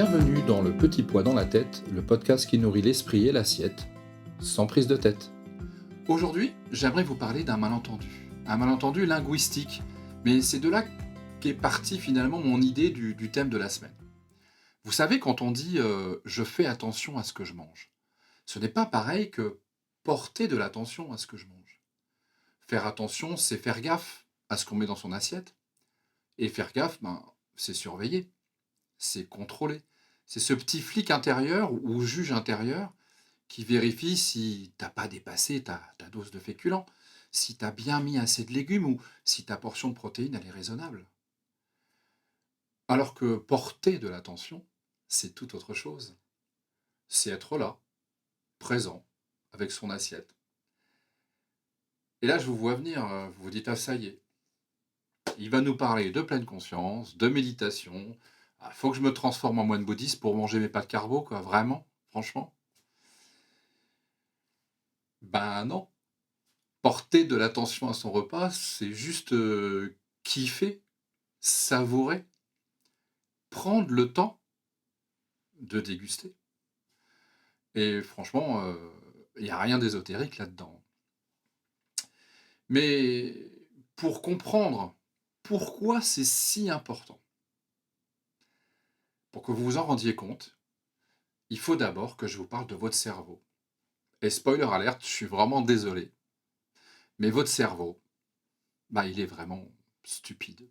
Bienvenue dans Le Petit Pois dans la tête, le podcast qui nourrit l'esprit et l'assiette, sans prise de tête. Aujourd'hui, j'aimerais vous parler d'un malentendu. Un malentendu linguistique, mais c'est de là qu'est partie finalement mon idée du thème de la semaine. Vous savez, quand on dit je fais attention à ce que je mange, ce n'est pas pareil que porter de l'attention à ce que je mange. Faire attention, c'est faire gaffe à ce qu'on met dans son assiette. Et faire gaffe, c'est surveiller, c'est contrôler. C'est ce petit flic intérieur ou juge intérieur qui vérifie si t'as pas dépassé ta dose de féculents, si tu as bien mis assez de légumes ou si ta portion de protéines elle est raisonnable. Alors que porter de l'attention, c'est tout autre chose. C'est être là, présent, avec son assiette. Et là, je vous vois venir, vous vous dites, ah ça y est, il va nous parler de pleine conscience, de méditation. Il faut que je me transforme en moine bouddhiste pour manger mes pâtes carbo, quoi, vraiment, franchement. Ben non. Porter de l'attention à son repas, c'est juste kiffer, savourer, prendre le temps de déguster. Et franchement, il n'y a rien d'ésotérique là-dedans. Mais pour comprendre pourquoi c'est si important, pour que vous vous en rendiez compte, il faut d'abord que je vous parle de votre cerveau. Et spoiler alert, je suis vraiment désolé, mais votre cerveau, il est vraiment stupide.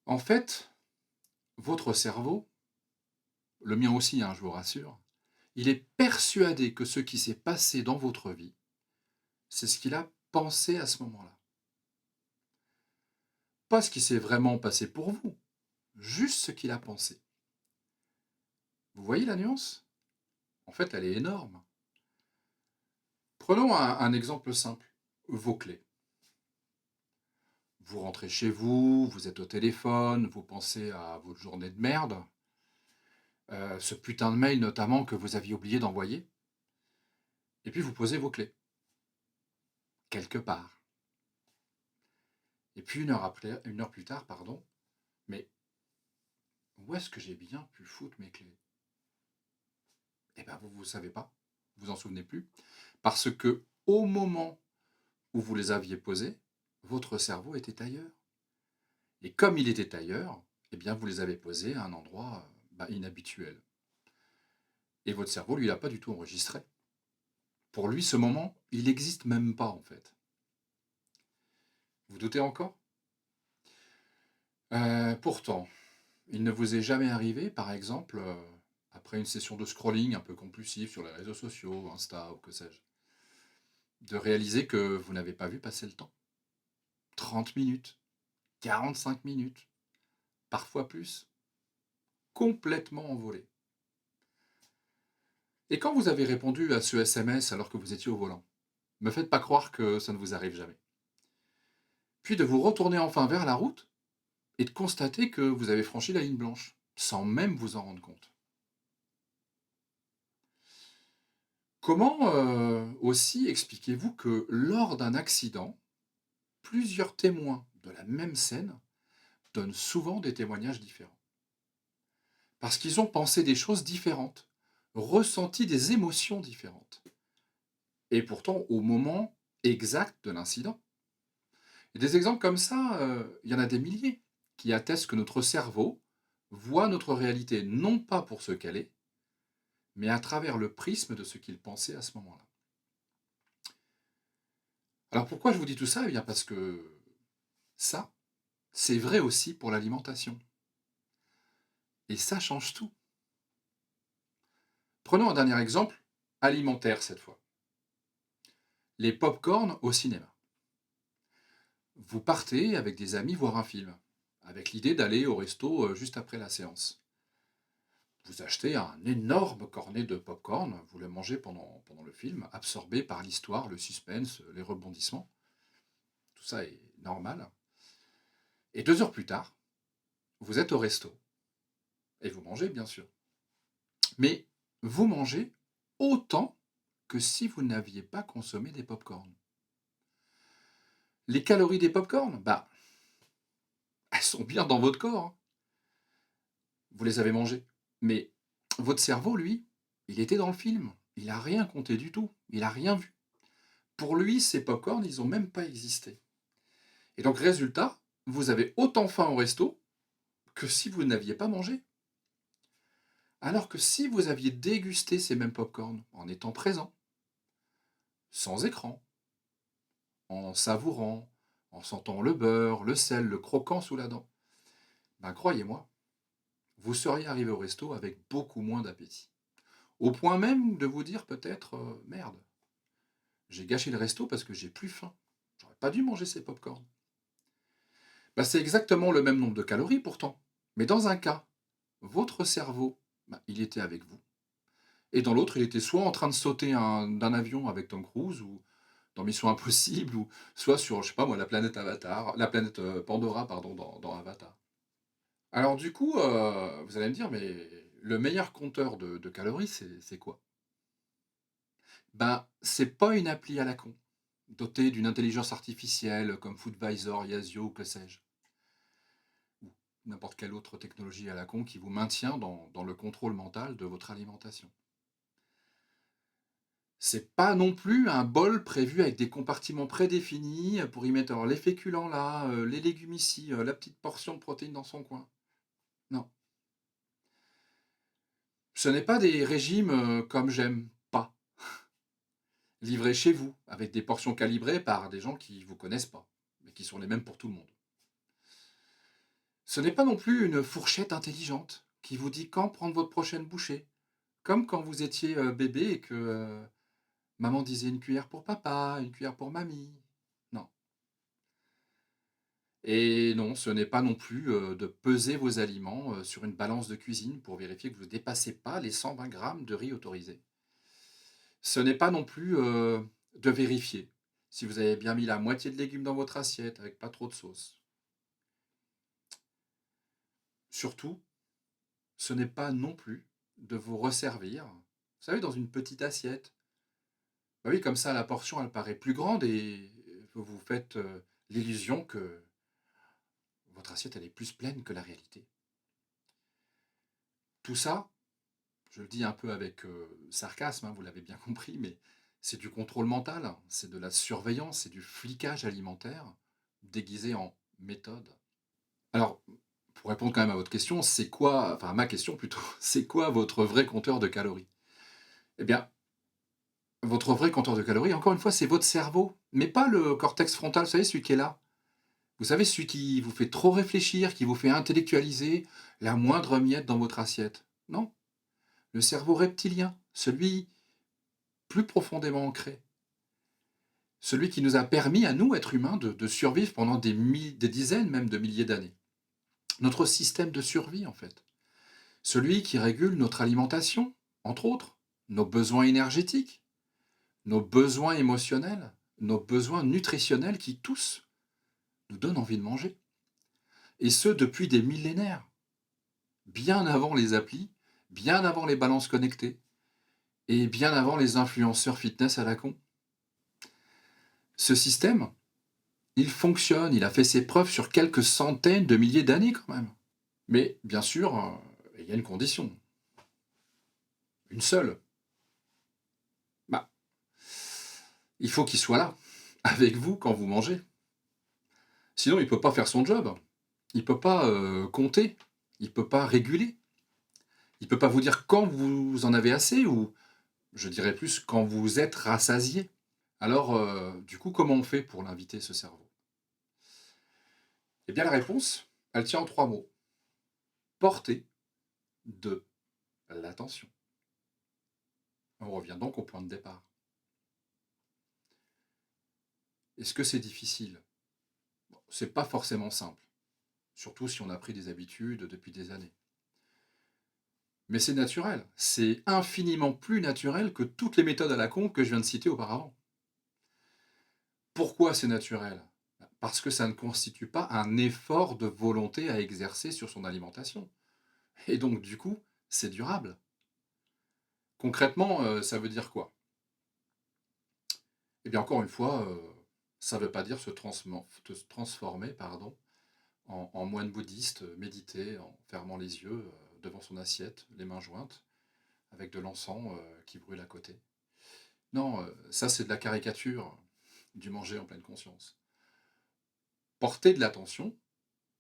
En fait, votre cerveau, le mien aussi, je vous rassure, il est persuadé que ce qui s'est passé dans votre vie, c'est ce qu'il a pensé à ce moment-là. Pas ce qui s'est vraiment passé pour vous, juste ce qu'il a pensé. Vous voyez la nuance? En fait, elle est énorme. Prenons un exemple simple, vos clés. Vous rentrez chez vous, vous êtes au téléphone, vous pensez à votre journée de merde, ce putain de mail notamment que vous aviez oublié d'envoyer, et puis vous posez vos clés, quelque part. Et puis une heure plus tard, mais où est-ce que j'ai bien pu foutre mes clés? Eh bien, vous ne savez pas, vous en souvenez plus, parce que au moment où vous les aviez posées, votre cerveau était ailleurs. Et comme il était ailleurs, eh bien, vous les avez posés à un endroit inhabituel. Et votre cerveau, lui, il n'a pas du tout enregistré. Pour lui, ce moment, il n'existe même pas, en fait. Vous doutez encore? Pourtant, il ne vous est jamais arrivé, par exemple, après une session de scrolling un peu compulsif sur les réseaux sociaux, Insta ou que sais-je, de réaliser que vous n'avez pas vu passer le temps. 30 minutes, 45 minutes, parfois plus, complètement envolé. Et quand vous avez répondu à ce SMS alors que vous étiez au volant, me faites pas croire que ça ne vous arrive jamais. Puis de vous retourner enfin vers la route et de constater que vous avez franchi la ligne blanche, sans même vous en rendre compte. Comment aussi expliquez-vous que lors d'un accident, plusieurs témoins de la même scène donnent souvent des témoignages différents? Parce qu'ils ont pensé des choses différentes, ressenti des émotions différentes. Et pourtant au moment exact de l'incident. Et des exemples comme ça, il y en a des milliers, qui attestent que notre cerveau voit notre réalité non pas pour ce qu'elle est, mais à travers le prisme de ce qu'il pensait à ce moment-là. Alors pourquoi je vous dis tout ça? Eh bien parce que ça, c'est vrai aussi pour l'alimentation. Et ça change tout. Prenons un dernier exemple, alimentaire cette fois. Les pop-corn au cinéma. Vous partez avec des amis voir un film, avec l'idée d'aller au resto juste après la séance. Vous achetez un énorme cornet de pop-corn, vous le mangez pendant le film, absorbé par l'histoire, le suspense, les rebondissements. Tout ça est normal. Et 2 heures plus tard, vous êtes au resto. Et vous mangez, bien sûr. Mais vous mangez autant que si vous n'aviez pas consommé des pop-corn. Les calories des pop-corn, elles sont bien dans votre corps, hein. vous les avez mangés. Mais votre cerveau, lui, il était dans le film. Il a rien compté du tout. Il a rien vu. Pour lui, ces pop-corn, ils ont même pas existé. Et donc résultat, vous avez autant faim au resto que si vous n'aviez pas mangé. Alors que si vous aviez dégusté ces mêmes pop-corn en étant présent, sans écran, en savourant, en sentant le beurre, le sel, le croquant sous la dent, ben croyez-moi, vous seriez arrivé au resto avec beaucoup moins d'appétit. Au point même de vous dire peut-être merde, j'ai gâché le resto parce que j'ai plus faim. J'aurais pas dû manger ces pop-corn. Ben, c'est exactement le même nombre de calories pourtant. Mais dans un cas, votre cerveau, ben, il était avec vous. Et dans l'autre, il était soit en train de sauter d'un avion avec Tom Cruise, ou dans Mission Impossible, ou soit sur, je sais pas moi, la planète Avatar, la planète Pandora, pardon, dans Avatar. Alors du coup, vous allez me dire, mais le meilleur compteur de calories, c'est quoi? Ben, c'est pas une appli à la con, dotée d'une intelligence artificielle comme Foodvisor, Yazio ou que sais-je, ou n'importe quelle autre technologie à la con qui vous maintient dans le contrôle mental de votre alimentation. C'est pas non plus un bol prévu avec des compartiments prédéfinis pour y mettre alors les féculents là, les légumes ici, la petite portion de protéines dans son coin. Non. Ce n'est pas des régimes, comme j'aime pas, livrés chez vous, avec des portions calibrées par des gens qui vous connaissent pas, mais qui sont les mêmes pour tout le monde. Ce n'est pas non plus une fourchette intelligente qui vous dit quand prendre votre prochaine bouchée, comme quand vous étiez, bébé et que, maman disait: «Une cuillère pour papa, une cuillère pour mamie». Non. Et non, ce n'est pas non plus, de peser vos aliments, sur une balance de cuisine pour vérifier que vous ne dépassez pas les 120 grammes de riz autorisés. Ce n'est pas non plus, de vérifier si vous avez bien mis la moitié de légumes dans votre assiette avec pas trop de sauce. Surtout, ce n'est pas non plus de vous resservir, vous savez, dans une petite assiette. Bah oui, comme ça la portion elle paraît plus grande et vous vous faites, l'illusion que votre assiette elle est plus pleine que la réalité. Tout ça, je le dis un peu avec, sarcasme, hein, vous l'avez bien compris, mais c'est du contrôle mental, c'est de la surveillance, c'est du flicage alimentaire déguisé en méthode. Alors, pour répondre quand même à votre question, c'est quoi enfin à ma question plutôt, c'est quoi votre vrai compteur de calories? Eh bien, votre vrai compteur de calories, encore une fois, c'est votre cerveau, mais pas le cortex frontal, vous savez, celui qui est là. Vous savez, celui qui vous fait trop réfléchir, qui vous fait intellectualiser la moindre miette dans votre assiette. Non, le cerveau reptilien, celui plus profondément ancré. Celui qui nous a permis, à nous, êtres humains, de survivre pendant des dizaines même de milliers d'années. Notre système de survie, en fait. Celui qui régule notre alimentation, entre autres, nos besoins énergétiques, nos besoins émotionnels, nos besoins nutritionnels qui tous nous donnent envie de manger. Et ce, depuis des millénaires, bien avant les applis, bien avant les balances connectées et bien avant les influenceurs fitness à la con. Ce système, il fonctionne, il a fait ses preuves sur quelques centaines de milliers d'années quand même. Mais bien sûr, il y a une condition, une seule. Bah, il faut qu'il soit là, avec vous quand vous mangez. Sinon, il ne peut pas faire son job. Il ne peut pas compter. Il ne peut pas réguler. Il ne peut pas vous dire quand vous en avez assez ou, je dirais plus, quand vous êtes rassasié. Alors, du coup, comment on fait pour l'inviter, ce cerveau? Eh bien, la réponse, elle tient en trois mots. Porter de l'attention. On revient donc au point de départ. Est-ce que c'est difficile? Bon, c'est pas forcément simple, surtout si on a pris des habitudes depuis des années. Mais c'est naturel, c'est infiniment plus naturel que toutes les méthodes à la con que je viens de citer auparavant. Pourquoi c'est naturel? Parce que ça ne constitue pas un effort de volonté à exercer sur son alimentation. Et donc, du coup, c'est durable. Concrètement, ça veut dire quoi? Eh bien, encore une fois, ça ne veut pas dire se transformer pardon, en moine bouddhiste, méditer en fermant les yeux, devant son assiette, les mains jointes, avec de l'encens qui brûle à côté. Non, ça c'est de la caricature du manger en pleine conscience. Porter de l'attention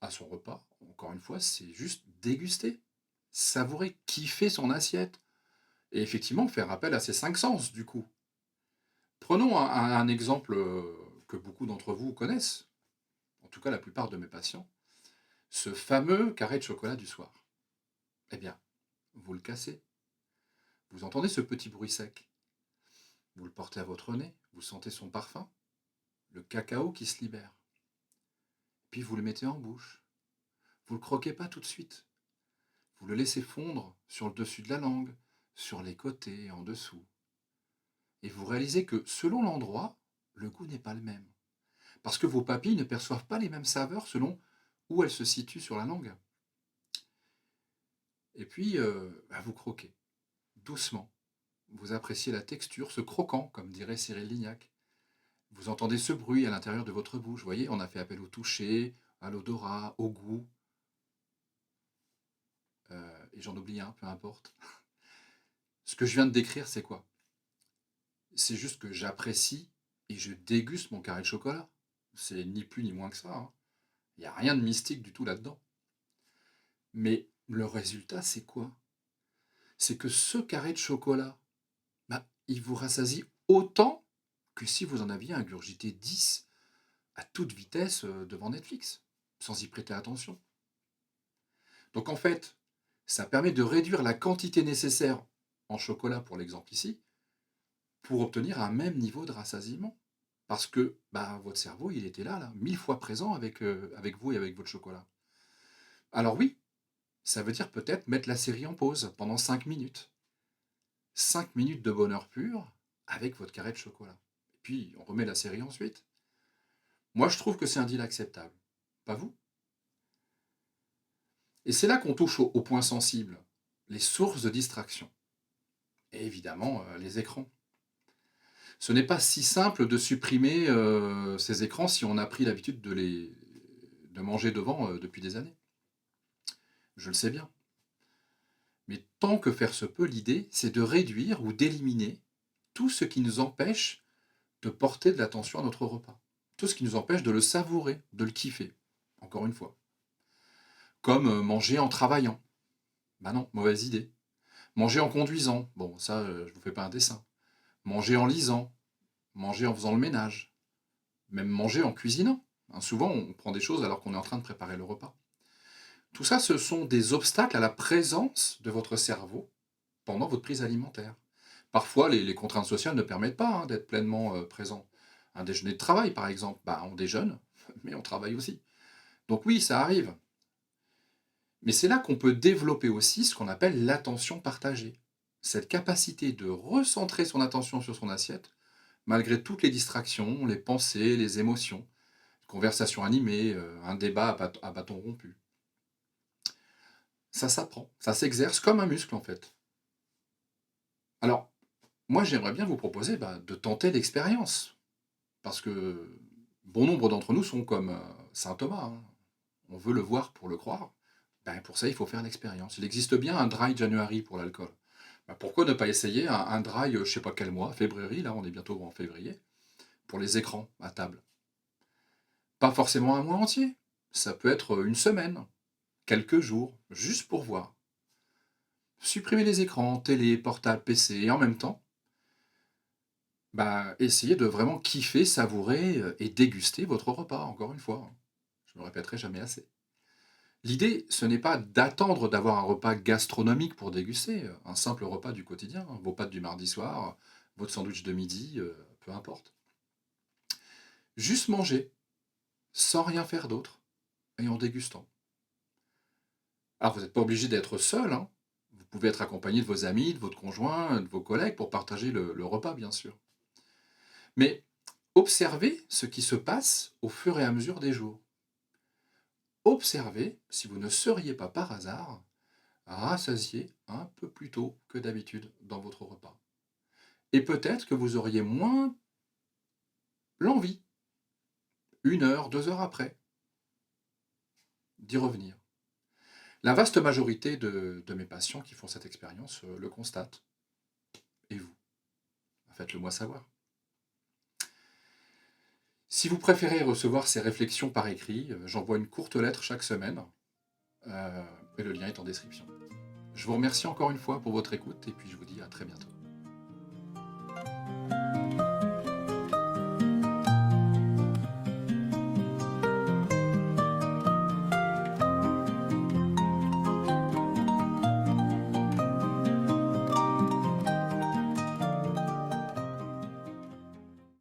à son repas, encore une fois, c'est juste déguster, savourer, kiffer son assiette et effectivement faire appel à ses 5 sens du coup. Prenons un exemple, que beaucoup d'entre vous connaissent, en tout cas la plupart de mes patients, ce fameux carré de chocolat du soir. Eh bien, vous le cassez, vous entendez ce petit bruit sec, vous le portez à votre nez, vous sentez son parfum, le cacao qui se libère, puis vous le mettez en bouche. Vous ne le croquez pas tout de suite, vous le laissez fondre sur le dessus de la langue, sur les côtés, en dessous. Et vous réalisez que selon l'endroit, le goût n'est pas le même. Parce que vos papilles ne perçoivent pas les mêmes saveurs selon où elles se situent sur la langue. Et puis, vous croquez, doucement. Vous appréciez la texture, ce croquant, comme dirait Cyril Lignac. Vous entendez ce bruit à l'intérieur de votre bouche. Vous voyez, on a fait appel au toucher, à l'odorat, au goût. Et j'en oublie un, peu importe. Ce que je viens de décrire, c'est quoi? C'est juste que j'apprécie et je déguste mon carré de chocolat. C'est ni plus ni moins que ça, hein. Il n'y a rien de mystique du tout là-dedans. Mais le résultat, c'est quoi? C'est que ce carré de chocolat, il vous rassasie autant que si vous en aviez ingurgité 10 à toute vitesse devant Netflix, sans y prêter attention. Donc en fait, ça permet de réduire la quantité nécessaire en chocolat, pour l'exemple ici, pour obtenir un même niveau de rassasiement. Parce que votre cerveau, il était là, 1000 fois présent avec vous et avec votre chocolat. Alors oui, ça veut dire peut-être mettre la série en pause pendant 5 minutes. 5 minutes de bonheur pur avec votre carré de chocolat. Et puis, on remet la série ensuite. Moi, je trouve que c'est un deal acceptable. Pas vous? Et c'est là qu'on touche au point sensible, les sources de distraction. Et évidemment, les écrans. Ce n'est pas si simple de supprimer ces écrans si on a pris l'habitude de manger devant depuis des années. Je le sais bien. Mais tant que faire se peut, l'idée, c'est de réduire ou d'éliminer tout ce qui nous empêche de porter de l'attention à notre repas. Tout ce qui nous empêche de le savourer, de le kiffer. Encore une fois. Comme manger en travaillant. Non, mauvaise idée. Manger en conduisant. Bon, ça, je ne vous fais pas un dessin. Manger en lisant. Manger en faisant le ménage. Même manger en cuisinant. Souvent, on prend des choses alors qu'on est en train de préparer le repas. Tout ça, ce sont des obstacles à la présence de votre cerveau pendant votre prise alimentaire. Parfois, les contraintes sociales ne permettent pas d'être pleinement présent. Un déjeuner de travail, par exemple, on déjeune, mais on travaille aussi. Donc oui, ça arrive. Mais c'est là qu'on peut développer aussi ce qu'on appelle l'attention partagée. Cette capacité de recentrer son attention sur son assiette, malgré toutes les distractions, les pensées, les émotions, conversation animée, un débat à bâton rompu. Ça s'apprend, ça s'exerce comme un muscle en fait. Alors, moi j'aimerais bien vous proposer de tenter l'expérience. Parce que bon nombre d'entre nous sont comme saint Thomas, hein. On veut le voir pour le croire. Pour ça, il faut faire l'expérience. Il existe bien un dry January pour l'alcool. Pourquoi ne pas essayer un dry, je ne sais pas quel mois, février, là on est bientôt en février, pour les écrans à table. Pas forcément un mois entier. Ça peut être une semaine, quelques jours, juste pour voir. Supprimer les écrans, télé, portable, PC, et en même temps, essayez de vraiment kiffer, savourer et déguster votre repas, encore une fois, hein. Je ne me répéterai jamais assez. L'idée, ce n'est pas d'attendre d'avoir un repas gastronomique pour déguster, un simple repas du quotidien, hein, vos pâtes du mardi soir, votre sandwich de midi, peu importe. Juste manger, sans rien faire d'autre, et en dégustant. Alors vous n'êtes pas obligé d'être seul, hein. Vous pouvez être accompagné de vos amis, de votre conjoint, de vos collègues pour partager le repas, bien sûr. Mais observez ce qui se passe au fur et à mesure des jours. Observez si vous ne seriez pas par hasard rassasié un peu plus tôt que d'habitude dans votre repas. Et peut-être que vous auriez moins l'envie, 1 heure, 2 heures après, d'y revenir. La vaste majorité de mes patients qui font cette expérience, le constatent. Et vous? Faites-le moi savoir. Si vous préférez recevoir ces réflexions par écrit, j'envoie une courte lettre chaque semaine, heu et le lien est en description. Je vous remercie encore une fois pour votre écoute et puis je vous dis à très bientôt.